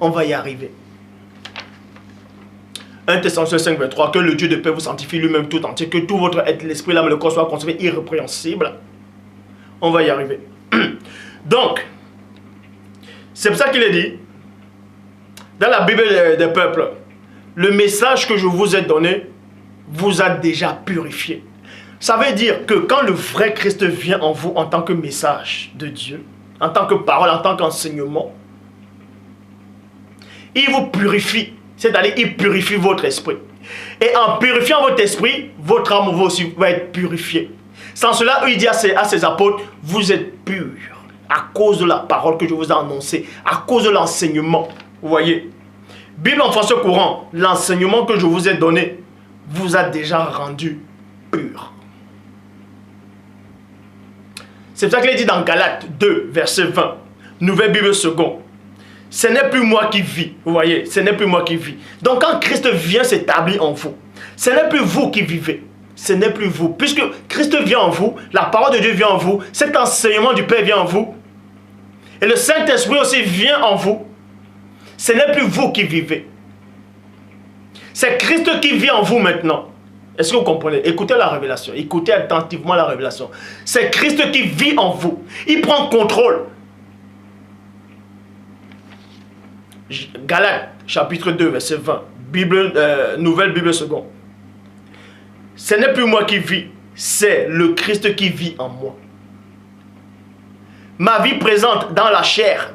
On va y arriver. 1 Thessaloniciens 5, 23, que le Dieu de paix vous sanctifie lui-même tout entier, que tout votre être, l'esprit, l'âme et le corps soient conservés irrépréhensibles. On va y arriver. Donc, c'est pour ça qu'il est dit, dans la Bible des peuples, le message que je vous ai donné vous a déjà purifié. Ça veut dire que quand le vrai Christ vient en vous en tant que message de Dieu, en tant que parole, en tant qu'enseignement, il vous purifie. C'est-à-dire, il purifie votre esprit. Et en purifiant votre esprit, votre âme aussi va être purifiée. Sans cela, il dit à ses apôtres, vous êtes purs à cause de la parole que je vous ai annoncée, à cause de l'enseignement. Vous voyez, Bible en français courant, l'enseignement que je vous ai donné vous a déjà rendu pur. C'est pour ça qu'il est dit dans Galates 2, verset 20, Nouvelle Bible seconde. Ce n'est plus moi qui vis, vous voyez, ce n'est plus moi qui vis. Donc quand Christ vient s'établir en vous, ce n'est plus vous qui vivez, ce n'est plus vous. Puisque Christ vient en vous, la parole de Dieu vient en vous, cet enseignement du Père vient en vous, et le Saint-Esprit aussi vient en vous, ce n'est plus vous qui vivez. C'est Christ qui vit en vous maintenant. Est-ce que vous comprenez? Écoutez la révélation, écoutez attentivement la révélation. C'est Christ qui vit en vous, il prend contrôle. Galates, chapitre 2, verset 20, Nouvelle Bible seconde. Ce n'est plus moi qui vis, c'est le Christ qui vit en moi. Ma vie présente dans la chair,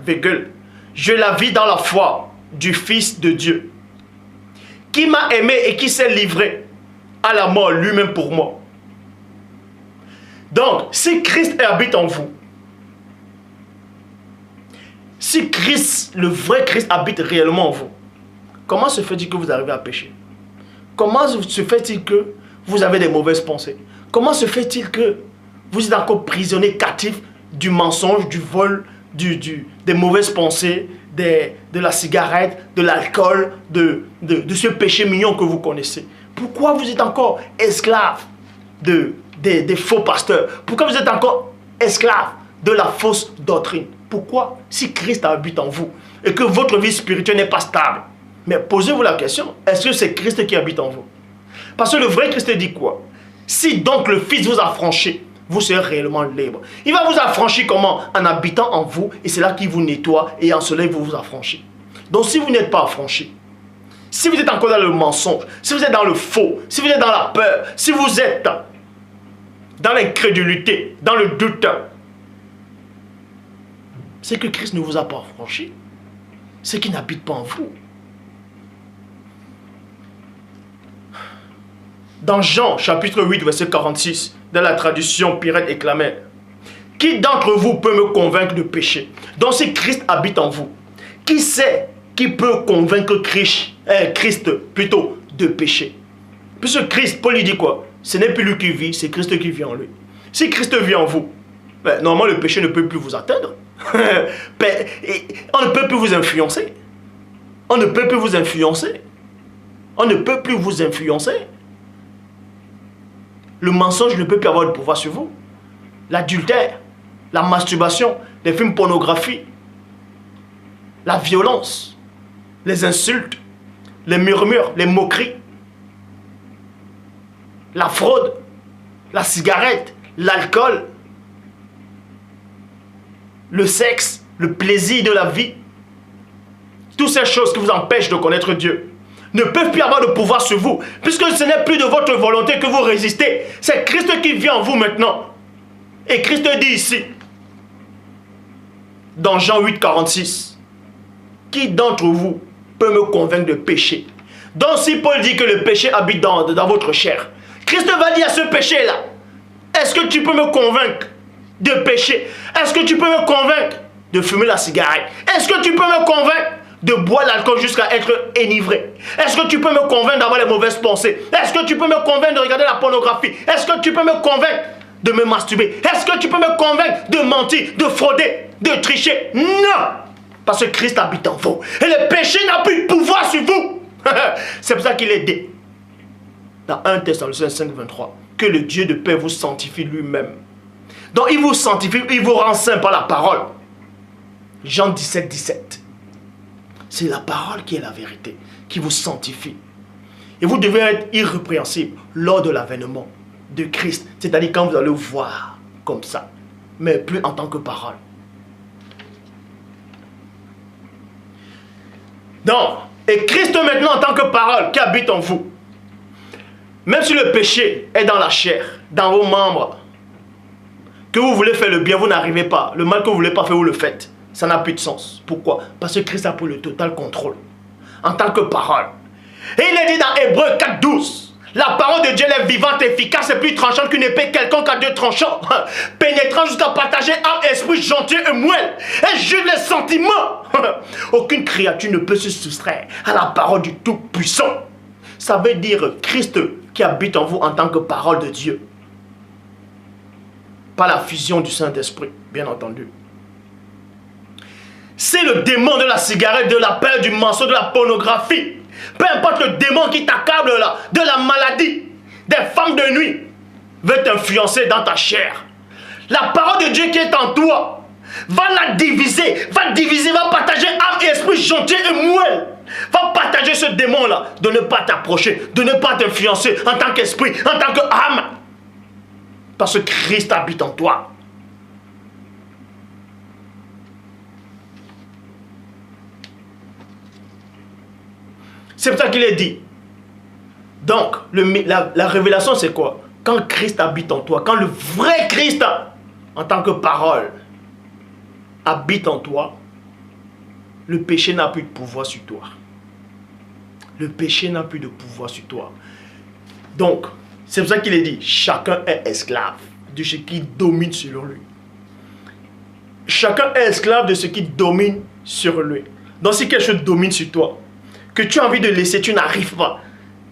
je la vis dans la foi du Fils de Dieu, qui m'a aimé et qui s'est livré à la mort lui-même pour moi. Donc, si Christ habite en vous, si Christ, le vrai Christ habite réellement en vous, comment se fait-il que vous arrivez à pécher? Comment se fait-il que vous avez des mauvaises pensées? Comment se fait-il que vous êtes encore prisonnier, captif du mensonge, du vol, des mauvaises pensées, de la cigarette, de l'alcool, de ce péché mignon que vous connaissez? Pourquoi vous êtes encore esclave des faux pasteurs? Pourquoi vous êtes encore esclave de la fausse doctrine? Pourquoi? Si Christ habite en vous et que votre vie spirituelle n'est pas stable. Mais posez-vous la question, est-ce que c'est Christ qui habite en vous? Parce que le vrai Christ dit quoi? Si donc le Fils vous affranchit, vous serez réellement libre. Il va vous affranchir comment? En habitant en vous, et c'est là qu'il vous nettoie et en cela il vous affranchit. Donc si vous n'êtes pas affranchi, si vous êtes encore dans le mensonge, si vous êtes dans le faux, si vous êtes dans la peur, si vous êtes dans l'incrédulité, dans le doute, c'est que Christ ne vous a pas affranchi. C'est qu'il n'habite pas en vous. Dans Jean, chapitre 8, verset 46, dans la traduction Pirette et Clamère, qui d'entre vous peut me convaincre de péché? Donc si Christ habite en vous, qui sait qui peut convaincre Christ plutôt de péché? Puisque Christ, Paul lui dit quoi? Ce n'est plus lui qui vit, c'est Christ qui vit en lui. Si Christ vit en vous, normalement le péché ne peut plus vous atteindre. On ne peut plus vous influencer. On ne peut plus vous influencer. On ne peut plus vous influencer. Le mensonge ne peut plus avoir de pouvoir sur vous. L'adultère, la masturbation, les films pornographiques, la violence, les insultes, les murmures, les moqueries, la fraude, la cigarette, l'alcool, le sexe, le plaisir de la vie, toutes ces choses qui vous empêchent de connaître Dieu ne peuvent plus avoir de pouvoir sur vous, puisque ce n'est plus de votre volonté que vous résistez. C'est Christ qui vit en vous maintenant. Et Christ dit ici, dans Jean 8, 46, qui d'entre vous peut me convaincre de péché? Donc si Paul dit que le péché habite dans votre chair, Christ va dire à ce péché-là, est-ce que tu peux me convaincre de péché? Est-ce que tu peux me convaincre de fumer la cigarette? Est-ce que tu peux me convaincre de boire l'alcool jusqu'à être enivré? Est-ce que tu peux me convaincre d'avoir les mauvaises pensées? Est-ce que tu peux me convaincre de regarder la pornographie? Est-ce que tu peux me convaincre de me masturber? Est-ce que tu peux me convaincre de mentir, de frauder, de tricher? Non! Parce que Christ habite en vous. Et le péché n'a plus de pouvoir sur vous. C'est pour ça qu'il est dit dans 1 Thessaloniciens 5, 23 que le Dieu de paix vous sanctifie lui-même. Donc il vous sanctifie, il vous rend saint par la parole. Jean 17, 17. C'est la parole qui est la vérité, qui vous sanctifie. Et vous devez être irrépréhensible lors de l'avènement de Christ. C'est-à-dire quand vous allez le voir comme ça, mais plus en tant que parole. Donc, et Christ maintenant en tant que parole qui habite en vous. Même si le péché est dans la chair, dans vos membres, que vous voulez faire le bien, vous n'arrivez pas. Le mal que vous ne voulez pas faire, vous le faites. Ça n'a plus de sens. Pourquoi? Parce que Christ a pris le total contrôle. En tant que parole. Et il est dit dans Hébreux 4, 12. La parole de Dieu est vivante, efficace et plus tranchante qu'une épée quelconque à deux tranchants, pénétrant jusqu'à partager âme, esprit, jointure et moelle, et juge les sentiments. Aucune créature ne peut se soustraire à la parole du Tout-Puissant. Ça veut dire Christ qui habite en vous en tant que parole de Dieu. Pas la fusion du Saint-Esprit, bien entendu. C'est le démon de la cigarette, de la peur, du mensonge, de la pornographie. Peu importe le démon qui t'accable là, de la maladie, des femmes de nuit, veut t'influencer dans ta chair. La parole de Dieu qui est en toi va la diviser, va partager âme et esprit, jointure et moelle. Va partager ce démon-là de ne pas t'approcher, de ne pas t'influencer en tant qu'esprit, en tant qu'âme. Parce que Christ habite en toi. C'est pour ça qu'il est dit. Donc, la révélation, c'est quoi? Quand Christ habite en toi, quand le vrai Christ, en tant que parole, habite en toi, le péché n'a plus de pouvoir sur toi. Le péché n'a plus de pouvoir sur toi. Donc, c'est pour ça qu'il est dit, chacun est esclave de ce qui domine sur lui. Chacun est esclave de ce qui domine sur lui. Donc, si quelque chose domine sur toi, que tu as envie de laisser, tu n'arrives pas.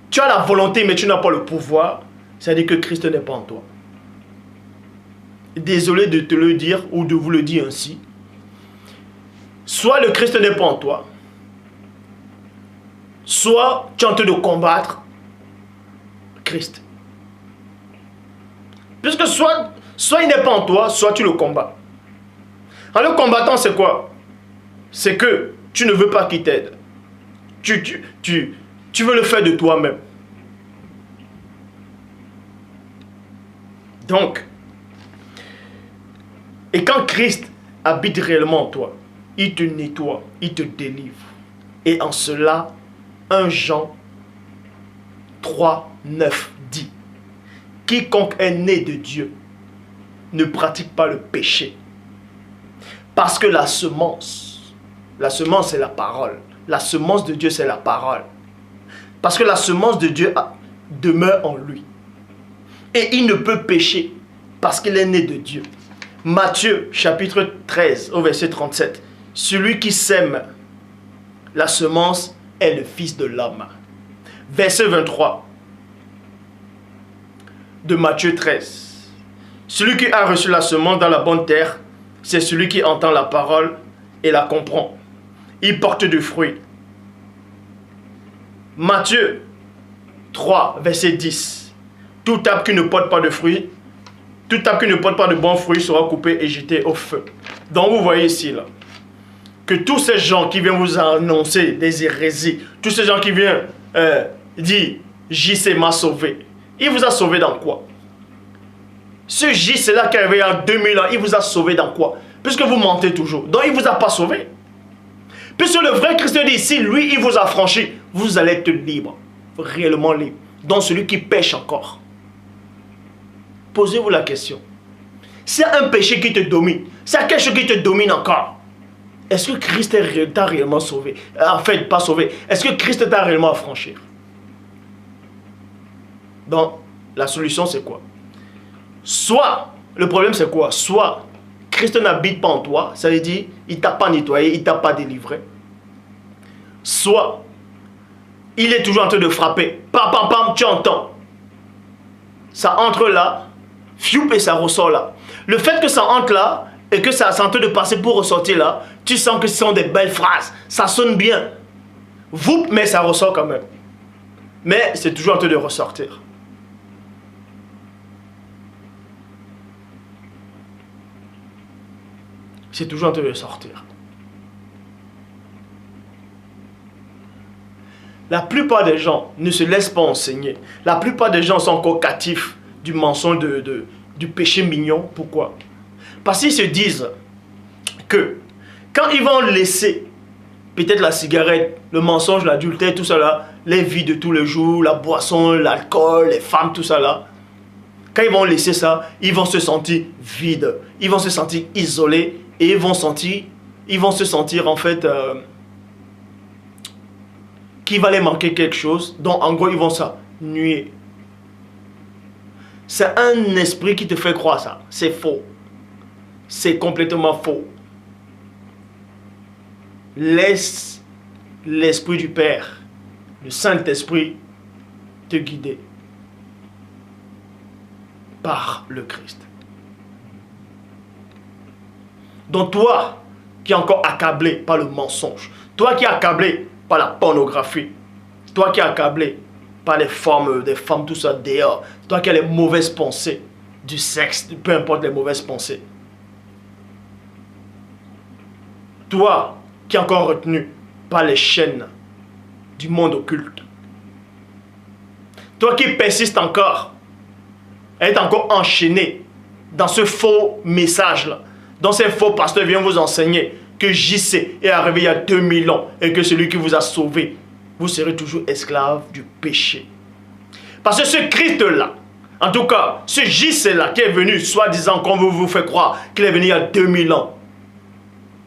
Tu as la volonté, mais tu n'as pas le pouvoir. C'est-à-dire que Christ n'est pas en toi. Désolé de te le dire ou de vous le dire ainsi. Soit le Christ n'est pas en toi, soit tu es en train de combattre Christ. Puisque soit il n'est pas en toi, soit tu le combats. En le combattant, c'est quoi? C'est que tu ne veux pas qu'il t'aide. Tu veux le faire de toi-même. Donc, et quand Christ habite réellement en toi, il te nettoie, il te délivre. Et en cela, 1 Jean 3, 9 dit, quiconque est né de Dieu ne pratique pas le péché. Parce que la semence c'est la parole. La semence de Dieu, c'est la parole. Parce que la semence de Dieu demeure en lui. Et il ne peut pécher parce qu'il est né de Dieu. Matthieu, chapitre 13, au verset 37. Celui qui sème la semence est le Fils de l'homme. Verset 23 de Matthieu 13. Celui qui a reçu la semence dans la bonne terre, c'est celui qui entend la parole et la comprend. Il porte du fruit. Matthieu 3, verset 10. Tout arbre qui ne porte pas de fruits, tout arbre qui ne porte pas de bons fruits sera coupé et jeté au feu. Donc vous voyez ici, là, que tous ces gens qui viennent vous annoncer des hérésies, tous ces gens qui viennent dire « JC m'a sauvé », il vous a sauvé dans quoi? Ce JC-là qui est arrivé en 2000 ans, il vous a sauvé dans quoi? Puisque vous mentez toujours. Donc il ne vous a pas sauvé. Puisque le vrai Christ dit, si lui, il vous a franchi, vous allez être libre, réellement libre. Donc celui qui pêche encore. Posez-vous la question. S'il y a un péché qui te domine, s'il y a quelque chose qui te domine encore, est-ce que Christ t'a réellement sauvé? En fait, pas sauvé. Est-ce que Christ t'a réellement affranchi? Donc, la solution c'est quoi? Soit, le problème c'est quoi? Soit Christ n'habite pas en toi, ça veut dire il ne t'a pas nettoyé, il ne t'a pas délivré. Soit il est toujours en train de frapper. Pam, pam, pam, tu entends. Ça entre là, fioup, et ça ressort là. Le fait que ça entre là et que ça est en train de passer pour ressortir là, tu sens que ce sont des belles phrases. Ça sonne bien. Voup, mais ça ressort quand même. Mais c'est toujours en train de ressortir. C'est toujours en train de sortir. La plupart des gens ne se laissent pas enseigner. La plupart des gens sont encore captifs du mensonge, du péché mignon. Pourquoi? Parce qu'ils se disent que quand ils vont laisser peut-être la cigarette, le mensonge, l'adultère, tout ça là, les vies de tous les jours, la boisson, l'alcool, les femmes, tout ça là, quand ils vont laisser ça, ils vont se sentir vides. Ils vont se sentir isolés. Et ils vont se sentir en fait qu'il va les manquer quelque chose. Donc en gros ils vont s'ennuyer. C'est un esprit qui te fait croire ça. C'est faux. C'est complètement faux. Laisse l'Esprit du Père, le Saint-Esprit, te guider par le Christ. Donc toi, qui es encore accablé par le mensonge, toi qui es accablé par la pornographie, toi qui es accablé par les formes des femmes, tout ça dehors, toi qui as les mauvaises pensées du sexe, peu importe les mauvaises pensées, toi qui es encore retenu par les chaînes du monde occulte, toi qui persistes encore, être encore enchaîné dans ce faux message-là, dans ces faux pasteurs viennent vous enseigner que JC est arrivé il y a 2000 ans et que celui qui vous a sauvé, vous serez toujours esclave du péché. Parce que ce Christ-là, en tout cas, ce JC-là qui est venu, soi-disant, qu'on vous fait croire qu'il est venu il y a 2000 ans,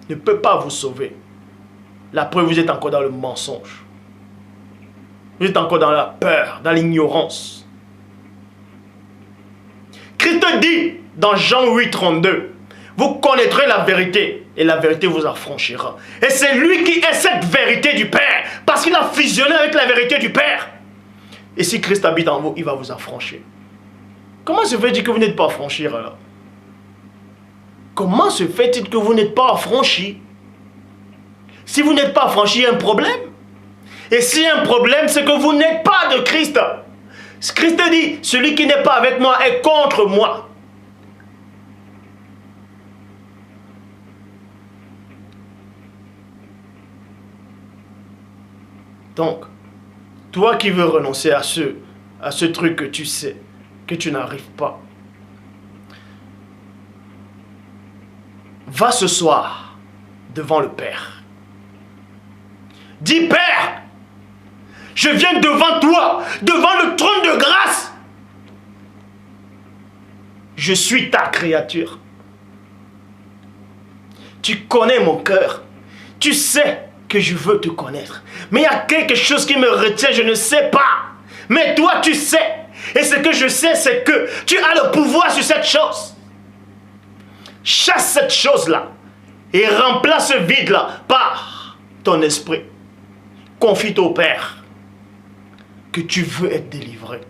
ne peut pas vous sauver. La preuve, vous êtes encore dans le mensonge. Vous êtes encore dans la peur, dans l'ignorance. Christ dit dans Jean 8, 32, vous connaîtrez la vérité et la vérité vous affranchira. Et c'est lui qui est cette vérité du Père, parce qu'il a fusionné avec la vérité du Père. Et si Christ habite en vous, il va vous affranchir. Comment se fait-il que vous n'êtes pas affranchi alors? Comment se fait-il que vous n'êtes pas affranchi? Si vous n'êtes pas affranchi, il y a un problème. Et s'il y a un problème, c'est que vous n'êtes pas de Christ. Christ dit, celui qui n'est pas avec moi est contre moi. Donc, toi qui veux renoncer à ce truc que tu sais, que tu n'arrives pas, va ce soir devant le Père. Dis, Père, je viens devant toi, devant le trône de grâce. Je suis ta créature. Tu connais mon cœur. Tu sais que je veux te connaître. Mais il y a quelque chose qui me retient, je ne sais pas. Mais toi, tu sais. Et ce que je sais, c'est que tu as le pouvoir sur cette chose. Chasse cette chose-là et remplace ce vide-là par ton esprit. Confie au Père que tu veux être délivré.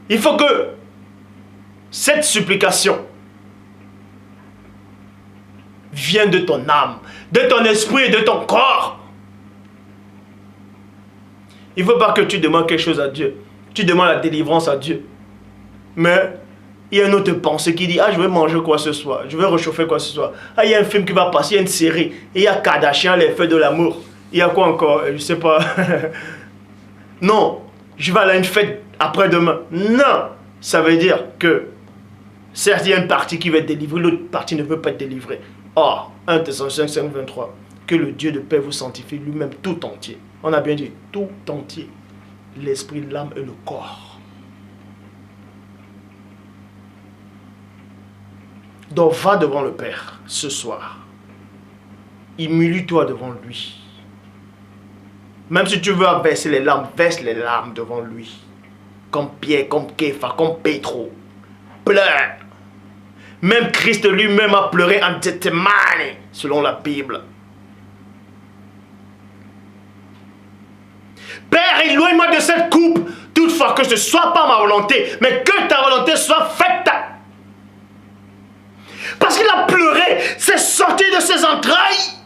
Il faut que cette supplication vienne de ton âme, de ton esprit et de ton corps. Il ne faut pas que tu demandes quelque chose à Dieu. Tu demandes la délivrance à Dieu. Mais il y a une autre pensée qui dit, ah, je vais manger quoi ce soir, je vais réchauffer quoi ce soir. Ah, il y a un film qui va passer, il y a une série, et il y a Kardashian, les feux de l'amour. Il y a quoi encore? Je ne sais pas. Non, je vais aller à une fête après-demain. Non, ça veut dire que certes, il y a une partie qui va être délivrée, l'autre partie ne veut pas être délivrée. Or, 1 Thessaloniciens 5, 23, que le Dieu de paix vous sanctifie lui-même tout entier. On a bien dit tout entier. L'esprit, l'âme et le corps. Donc va devant le Père ce soir. Humilie-toi devant lui. Même si tu veux verser les larmes, verse les larmes devant lui. Comme Pierre, comme Képha, comme Pétro. Pleure. Même Christ lui-même a pleuré en Gethsémani, selon la Bible. Père, éloigne-moi de cette coupe, toutefois que ce ne soit pas ma volonté, mais que ta volonté soit faite. Parce qu'il a pleuré, c'est sorti de ses entrailles.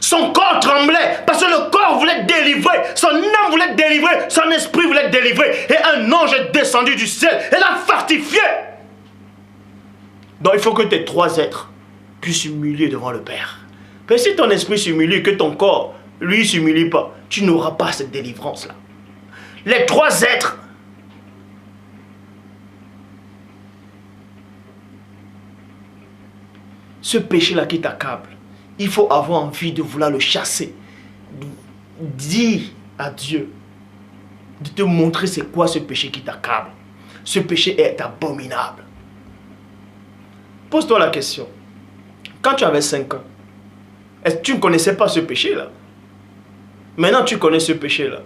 Son corps tremblait, parce que le corps voulait être délivré, son âme voulait être délivrée, son esprit voulait être délivré. Et un ange est descendu du ciel et l'a fortifié. Donc il faut que tes trois êtres puissent s'humilier devant le Père. Mais si ton esprit s'humilie et que ton corps, lui, ne s'humilie pas, tu n'auras pas cette délivrance-là. Les trois êtres, ce péché-là qui t'accable, il faut avoir envie de vouloir le chasser. Dis à Dieu de te montrer c'est quoi ce péché qui t'accable. Ce péché est abominable. Pose-toi la question. Quand tu avais 5 ans, est-ce que tu ne connaissais pas ce péché-là? Maintenant, tu connais ce péché-là.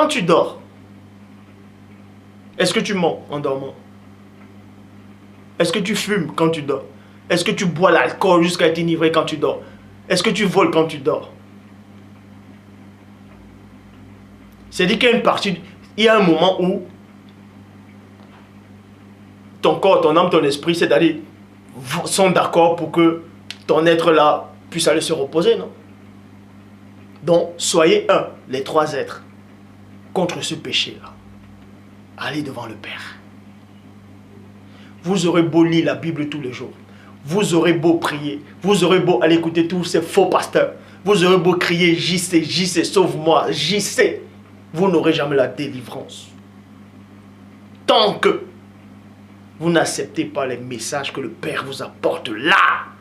Quand tu dors, est-ce que tu mens en dormant? Est-ce que tu fumes quand tu dors? Est-ce que tu bois l'alcool jusqu'à être enivré quand tu dors? Est-ce que tu voles quand tu dors? C'est-à-dire qu'il y a une partie, il y a un moment où ton corps, ton âme, ton esprit, c'est-à-dire, sont d'accord pour que ton être là puisse aller se reposer, non? Donc, soyez un, les trois êtres, contre ce péché-là. Allez devant le Père. Vous aurez beau lire la Bible tous les jours. Vous aurez beau prier. Vous aurez beau aller écouter tous ces faux pasteurs. Vous aurez beau crier JC, JC, sauve-moi, JC. Vous n'aurez jamais la délivrance. Tant que vous n'acceptez pas les messages que le Père vous apporte là.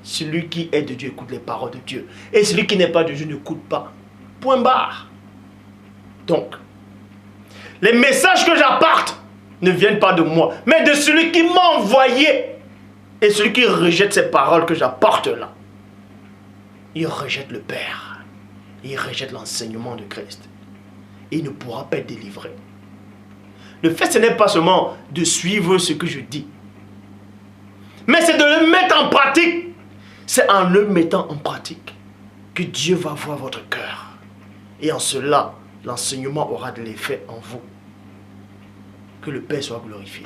Celui qui est de Dieu écoute les paroles de Dieu. Et celui qui n'est pas de Dieu n'écoute pas. Point barre. Donc, les messages que j'apporte ne viennent pas de moi, mais de celui qui m'a envoyé. Et celui qui rejette ces paroles que j'apporte là, il rejette le Père. Il rejette l'enseignement de Christ. Et il ne pourra pas être délivré. Le fait, ce n'est pas seulement de suivre ce que je dis, mais c'est de le mettre en pratique. C'est en le mettant en pratique que Dieu va voir votre cœur. Et en cela, l'enseignement aura de l'effet en vous. Que le Père soit glorifié.